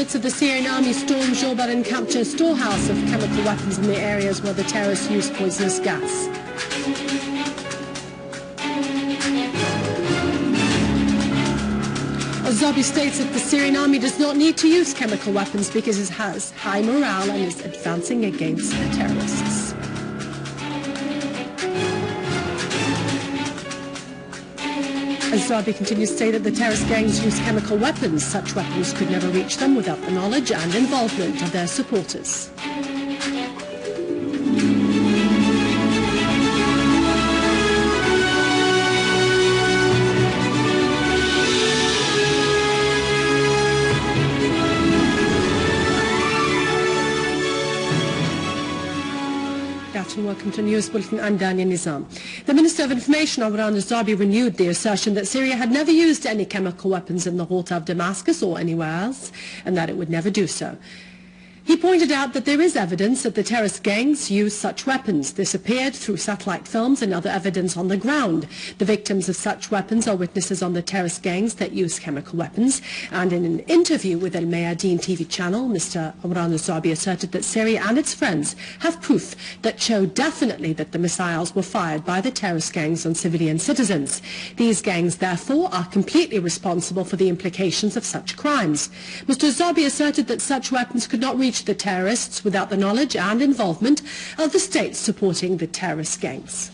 reports of the Syrian army storm Jobar and capture a storehouse of chemical weapons in the areas where the terrorists used poisonous gas. Al-Zabi states that the Syrian army does not need to use chemical weapons because it has high morale and is advancing against the terrorists. Al-Zabi continues to say that the terrorist gangs use chemical weapons. Such weapons could never reach them without the knowledge and involvement of their supporters. Welcome to News Bulletin. I'm Dania Nizam. The Minister of Information, Amran al-Zabi, renewed the assertion that Syria had never used any chemical weapons in the Ghouta of Damascus or anywhere else, and that it would never do so. He pointed out that there is evidence that the terrorist gangs use such weapons. This appeared through satellite films and other evidence on the ground. The victims of such weapons are witnesses on the terrorist gangs that use chemical weapons. And in an interview with Al Mayadeen TV channel, Mr. Amran al-Zabi asserted that Syria and its friends have proof that show definitely that the missiles were fired by the terrorist gangs on civilian citizens. These gangs, therefore, are completely responsible for the implications of such crimes. Mr. al-Zabi asserted that such weapons could not reach the terrorists without the knowledge and involvement of the states supporting the terrorist gangs.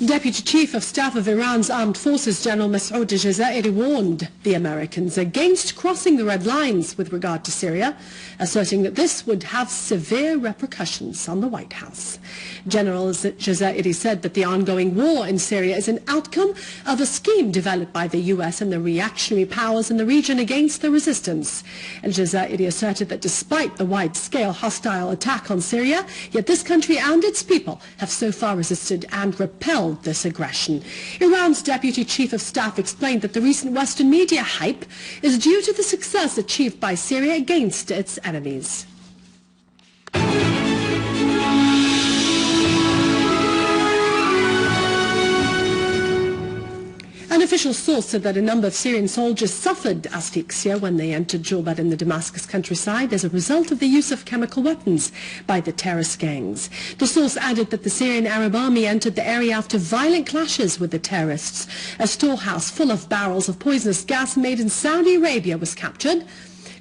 Deputy Chief of Staff of Iran's Armed Forces, General Masoud al-Jazairi, warned the Americans against crossing the red lines with regard to Syria, asserting that this would have severe repercussions on the White House. General Jazairi said that the ongoing war in Syria is an outcome of a scheme developed by the US and the reactionary powers in the region against the resistance. Al-Jazairi asserted that despite the wide-scale hostile attack on Syria, yet this country and its people have so far resisted and repelled this aggression. Iran's Deputy Chief of Staff explained that the recent Western media hype is due to the success achieved by Syria against its enemies. An official source said that a number of Syrian soldiers suffered asphyxia when they entered Jobar in the Damascus countryside as a result of the use of chemical weapons by the terrorist gangs. The source added that the Syrian Arab army entered the area after violent clashes with the terrorists. A storehouse full of barrels of poisonous gas made in Saudi Arabia was captured,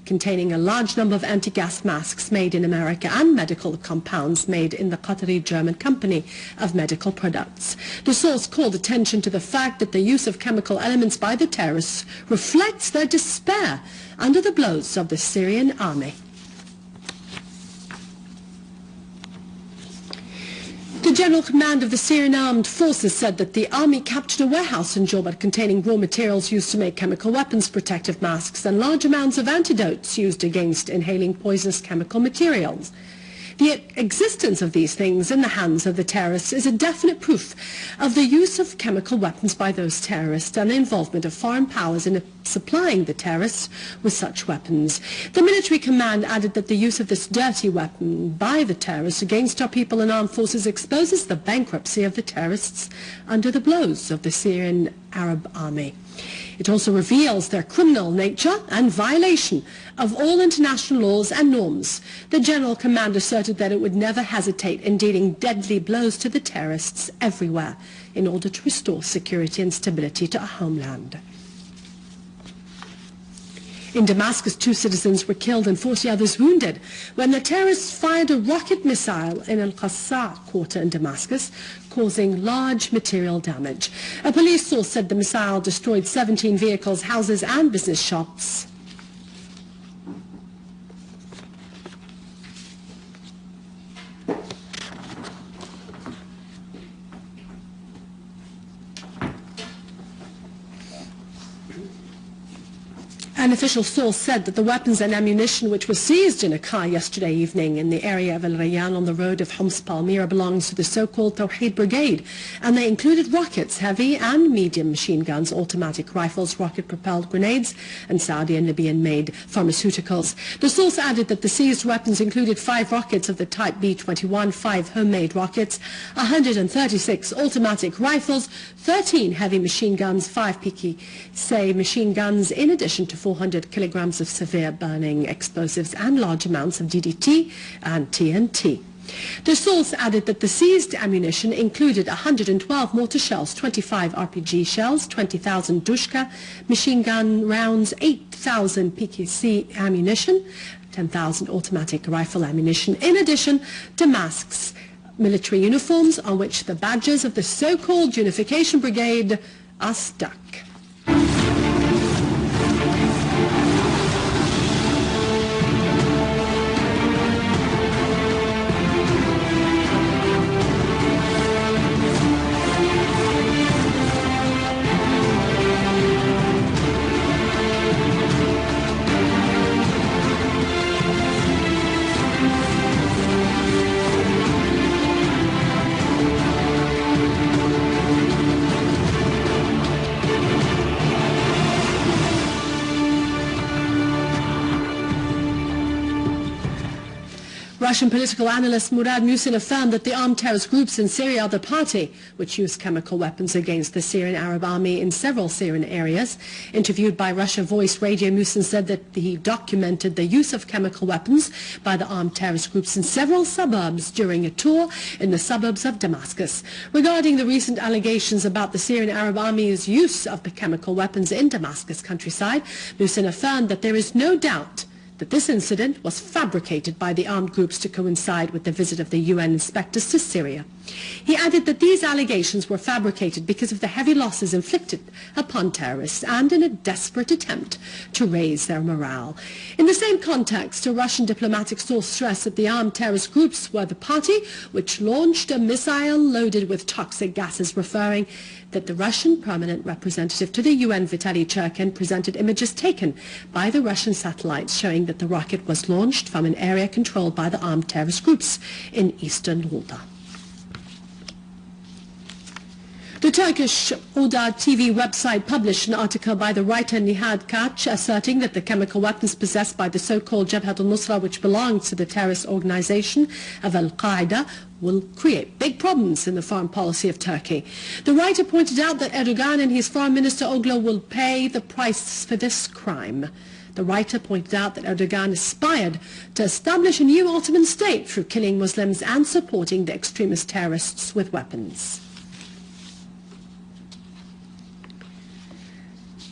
containing a large number of anti-gas masks made in America and medical compounds made in the Qatari German company of medical products. The source called attention to the fact that the use of chemical elements by the terrorists reflects their despair under the blows of the Syrian army. The General Command of the Syrian Armed Forces said that the army captured a warehouse in Jobar containing raw materials used to make chemical weapons, protective masks, and large amounts of antidotes used against inhaling poisonous chemical materials. The existence of these things in the hands of the terrorists is a definite proof of the use of chemical weapons by those terrorists and the involvement of foreign powers in supplying the terrorists with such weapons. The military command added that the use of this dirty weapon by the terrorists against our people and armed forces exposes the bankruptcy of the terrorists under the blows of the Syrian Arab army. It also reveals their criminal nature and violation of all international laws and norms. The General Command asserted that it would never hesitate in dealing deadly blows to the terrorists everywhere in order to restore security and stability to our homeland. In Damascus, 2 citizens were killed and 40 others wounded when the terrorists fired a rocket missile in Al-Qassa quarter in Damascus, causing large material damage. A police source said the missile destroyed 17 vehicles, houses and business shops. An official source said that the weapons and ammunition which were seized in a car yesterday evening in the area of El Rayyan on the road of Homs Palmyra belongs to the so-called Tawheed Brigade, and they included rockets, heavy and medium machine guns, automatic rifles, rocket-propelled grenades, and Saudi and Libyan-made pharmaceuticals. The source added that the seized weapons included 5 rockets of the type B-21, 5 homemade rockets, 136 automatic rifles, 13 heavy machine guns, 5 PKC machine guns, in addition to 400 kilograms of severe burning explosives and large amounts of DDT and TNT. The source added that the seized ammunition included 112 mortar shells, 25 RPG shells, 20,000 Dushka machine gun rounds, 8,000 PKC ammunition, 10,000 automatic rifle ammunition, in addition to masks, military uniforms on which the badges of the so-called Unification Brigade are stuck. Russian political analyst Murad Musin affirmed that the armed terrorist groups in Syria are the party which used chemical weapons against the Syrian Arab army in several Syrian areas. Interviewed by Russia Voice Radio, Musin said that he documented the use of chemical weapons by the armed terrorist groups in several suburbs during a tour in the suburbs of Damascus. Regarding the recent allegations about the Syrian Arab army's use of the chemical weapons in Damascus countryside, Musin affirmed that there is no doubt that this incident was fabricated by the armed groups to coincide with the visit of the UN inspectors to Syria. He added that these allegations were fabricated because of the heavy losses inflicted upon terrorists and in a desperate attempt to raise their morale. In the same context, a Russian diplomatic source stressed that the armed terrorist groups were the party which launched a missile loaded with toxic gases, referring that the Russian permanent representative to the UN, Vitaly Churkin, presented images taken by the Russian satellites showing that the rocket was launched from an area controlled by the armed terrorist groups in eastern Ghouta. The Turkish Oda TV website published an article by the writer Nihat Kaç asserting that the chemical weapons possessed by the so-called Jabhat al-Nusra, which belongs to the terrorist organization of Al-Qaeda, will create big problems in the foreign policy of Turkey. The writer pointed out that Erdogan and his foreign minister Oglu will pay the price for this crime. The writer pointed out that Erdogan aspired to establish a new Ottoman state through killing Muslims and supporting the extremist terrorists with weapons.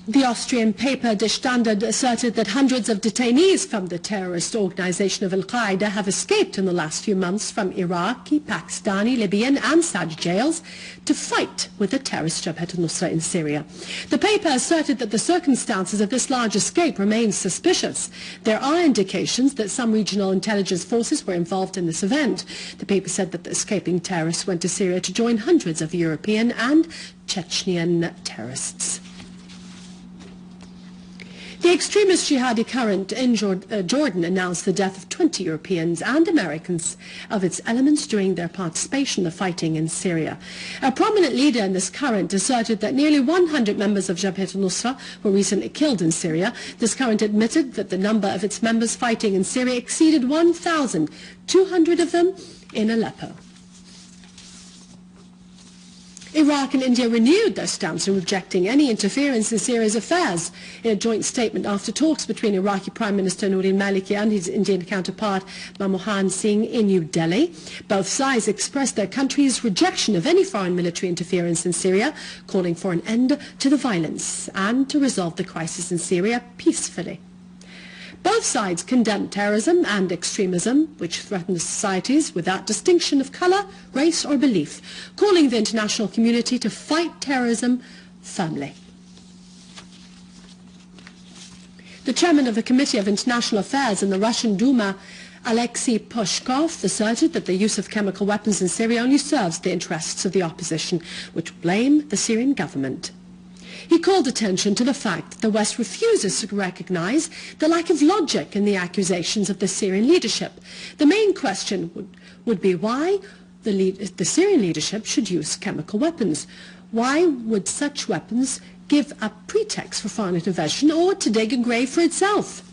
The Austrian paper Der Standard asserted that hundreds of detainees from the terrorist organization of Al-Qaeda have escaped in the last few months from Iraqi, Pakistani, Libyan and Saudi jails to fight with the terrorist Jabhat al-Nusra in Syria. The paper asserted that the circumstances of this large escape remain suspicious. There are indications that some regional intelligence forces were involved in this event. The paper said that the escaping terrorists went to Syria to join hundreds of European and Chechnyan terrorists. The extremist jihadi current in Jordan announced the death of 20 Europeans and Americans of its elements during their participation in the fighting in Syria. A prominent leader in this current asserted that nearly 100 members of Jabhat al-Nusra were recently killed in Syria. This current admitted that the number of its members fighting in Syria exceeded 1,200 of them in Aleppo. Iraq and India renewed their stance in rejecting any interference in Syria's affairs. In a joint statement after talks between Iraqi Prime Minister Nouri al-Maliki and his Indian counterpart Manmohan Singh in New Delhi, both sides expressed their country's rejection of any foreign military interference in Syria, calling for an end to the violence and to resolve the crisis in Syria peacefully. Both sides condemned terrorism and extremism, which threaten societies without distinction of color, race or belief, calling the international community to fight terrorism firmly. The chairman of the Committee of International Affairs in the Russian Duma, Alexei Pushkov, asserted that the use of chemical weapons in Syria only serves the interests of the opposition, which blame the Syrian government. He called attention to the fact that the West refuses to recognize the lack of logic in the accusations of the Syrian leadership. The main question would be why the Syrian leadership should use chemical weapons. Why would such weapons give a pretext for foreign intervention or to dig a grave for itself?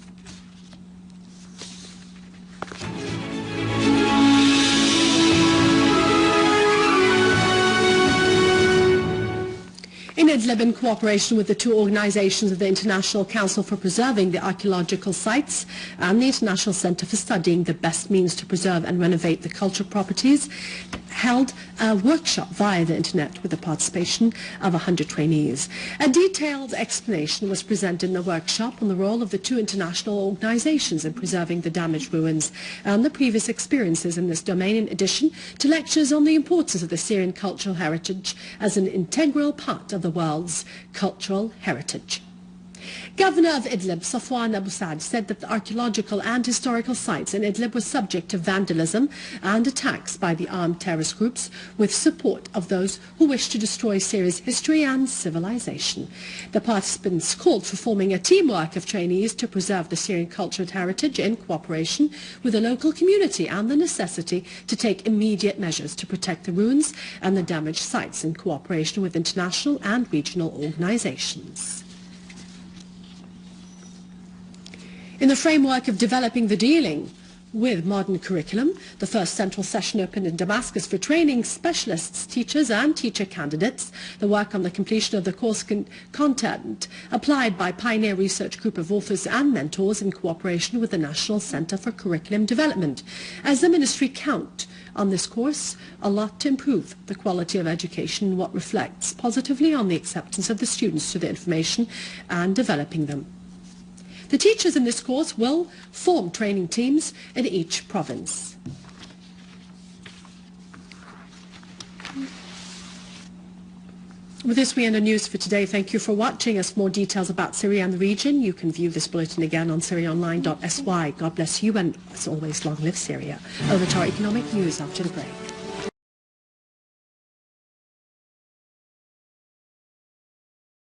In Idlib, in cooperation with the two organizations of the International Council for Preserving the Archaeological Sites and the International Center for Studying the Best Means to Preserve and Renovate the Cultural Properties, held a workshop via the internet with the participation of 100 trainees. A detailed explanation was presented in the workshop on the role of the two international organizations in preserving the damaged ruins and the previous experiences in this domain, in addition to lectures on the importance of the Syrian cultural heritage as an integral part of the world's cultural heritage. Governor of Idlib, Safwan Abu Saad, said that the archaeological and historical sites in Idlib were subject to vandalism and attacks by the armed terrorist groups with support of those who wish to destroy Syria's history and civilization. The participants called for forming a teamwork of trainees to preserve the Syrian cultural heritage in cooperation with the local community and the necessity to take immediate measures to protect the ruins and the damaged sites in cooperation with international and regional organizations. In the framework of developing the dealing with modern curriculum, the first central session opened in Damascus for training specialists, teachers and teacher candidates. The work on the completion of the course content applied by Pioneer Research Group of authors and mentors in cooperation with the National Center for Curriculum Development. As the ministry count on this course a lot to improve the quality of education, what reflects positively on the acceptance of the students to the information and developing them. The teachers in this course will form training teams in each province. With this, we end our news for today. Thank you for watching. As for more details about Syria and the region, you can view this bulletin again on syriaonline.sy. God bless you, and as always, long live Syria. Over to our economic news after the break.